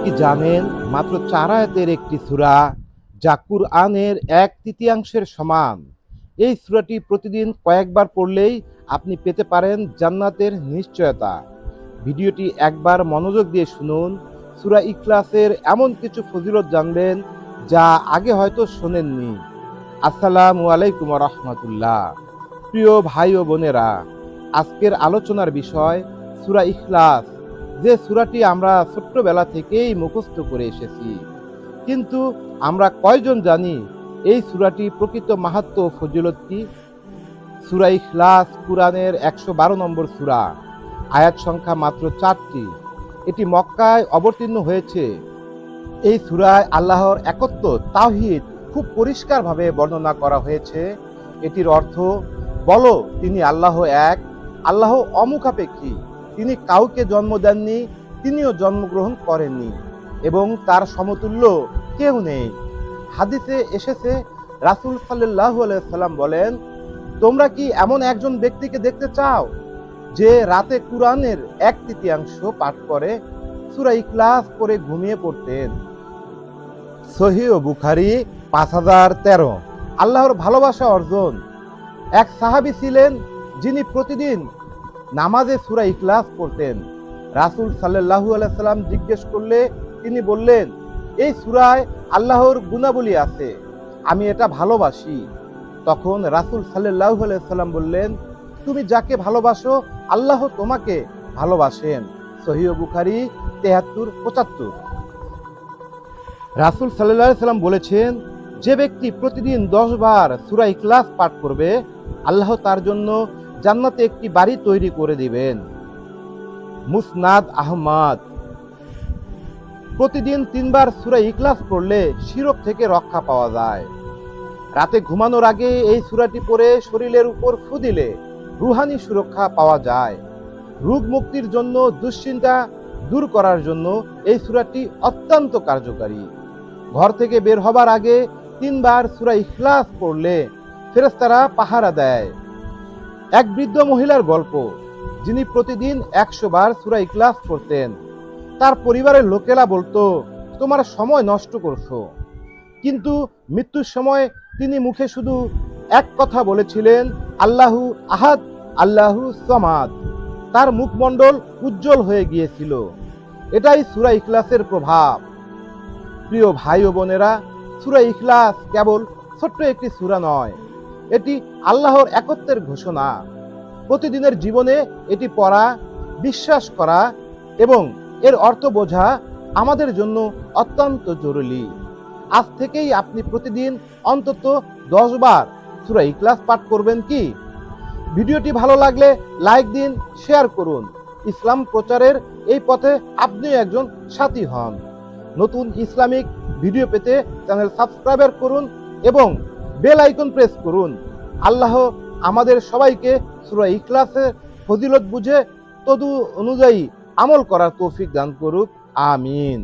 কি জানেন মাত্র 4 আয়াতের একটি সূরা যা কুরআনের 1/3 সমান। এই সূরাটি প্রতিদিন কয়েকবার পড়লেই আপনি পেতে পারেন জান্নাতের নিশ্চয়তা। ভিডিওটি একবার মনোযোগ দিয়ে শুনুন। সূরা ইখলাসের এমন কিছু ফজিলত জানবেন যা আগে হয়তো শোনেননি। আসসালামু আলাইকুম ওয়া রাহমাতুল্লাহ। প্রিয় ভাই ও বোনেরা, আজকের আলোচনার বিষয় সূরা ইখলাস, যে সূরাটি আমরা ছোট্টবেলা থেকেই মুখস্থ করে এসেছি। কিন্তু আমরা কয়জন জানি এই সূরাটি প্রকৃত মাহাত্ম্য ও ফজিলত কি? সূরা ইখলাস কুরআনের 112 নম্বর সূরা, আয়াত সংখ্যা মাত্র 4টি। এটি মক্কায় অবতীর্ণ হয়েছে। এই সূরায় আল্লাহর একত্ব তাওহীদ খুব পরিষ্কারভাবে বর্ণনা করা হয়েছে। এটির অর্থ, বলো তিনি আল্লাহ এক, আল্লাহ অমুখাপেক্ষী, তিনি কাউকে জন্ম দেননি, তিনিও জন্মগ্রহণ করেননি এবং তার সমতুল্য কেউ নেই। হাদিসে এসেছে, রাসূল সাল্লাল্লাহু আলাইহি সাল্লাম বলেন, তোমরা কি এমন একজন ব্যক্তিকে দেখতে চাও যে রাতে কুরআনের 1/3 পাঠ করে সূরা ইখলাস পড়ে ঘুমিয়ে পড়তেন? সহিহ বুখারী 5013। আল্লাহর ভালোবাসা অর্জন। এক সাহাবী ছিলেন যিনি প্রতিদিন নামাজে সূরা ইখলাস পড়তেন। রাসূল সাল্লাল্লাহু আলাইহি সাল্লাম জিজ্ঞেস করলে তিনি বললেন, এই সূরায় আল্লাহর গুণাবলী আছে, আমি এটা ভালোবাসি। তখন রাসূল সাল্লাল্লাহু আলাইহি সাল্লাম বললেন, তুমি যাকে ভালোবাসো আল্লাহ তোমাকে ভালোবাসেন। সহিহ বুখারী 73-75। রাসূল সাল্লাল্লাহু আলাইহি সাল্লাম বলেছেন, যে ব্যক্তি প্রতিদিন 10 বার সূরা ইখলাস পাঠ করবে আল্লাহ তার জন্য জান্নাতে একটি বাড়ি তৈরি করে দিবেন। মুসনাদ আহমদ। প্রতিদিন 3 বার সূরা ইখলাস পড়লে শিরক থেকে রক্ষা পাওয়া যায়। রাতে ঘুমানোর আগে এই সূরাটি পড়ে শরীরের উপর ফু দিলে রূহানি সুরক্ষা পাওয়া যায়। রোগ মুক্তির জন্য, দুশ্চিন্তা দূর করার জন্য এই সূরাটি অত্যন্ত কার্যকারী। ঘর থেকে বের হবার আগে 3 বার সূরা ইখলাস পড়লে ফেরেশতারা পাহারা দেয়। এক বৃদ্ধ মহিলার গল্প, যিনি প্রতিদিন 100 বার সূরা ইখলাস পড়তেন। তার পরিবারের লোকেরা বলতো, তোমার সময় নষ্ট করছো। কিন্তু মৃত্যুর সময় তিনি মুখে শুধু এক কথা বলেছিলেন, আল্লাহু আহাদ, আল্লাহু সমাদ। তার মুখমণ্ডল উজ্জ্বল হয়ে গিয়েছিল। এটাই সূরা ইখলাসের প্রভাব। প্রিয় ভাই ও বোনেরা, সূরা ইখলাস কেবল ছোট্ট একটি সূরা নয়, এটি আল্লাহর একত্বের ঘোষণা। প্রতিদিনের জীবনে এটি পড়া, বিশ্বাস করা এবং এর অর্থ বোঝা আমাদের জন্য অত্যন্ত জরুরি। আজ থেকেই আপনি প্রতিদিন অন্তত 10 বার সূরা ইখলাস পাঠ করবেন কি? ভিডিওটি ভালো লাগলে লাইক দিন, শেয়ার করুন। ইসলাম প্রচারের এই পথে আপনিও একজন সাথী হন। নতুন ইসলামিক ভিডিও পেতে চ্যানেল সাবস্ক্রাইব করুন এবং বেল আইকন প্রেস করুন। আল্লাহ আমাদের সবাইকে সূরা ইখলাসের ফজিলত বুঝে তদু অনুযায়ী আমল করার তৌফিক দান করুক। আমিন।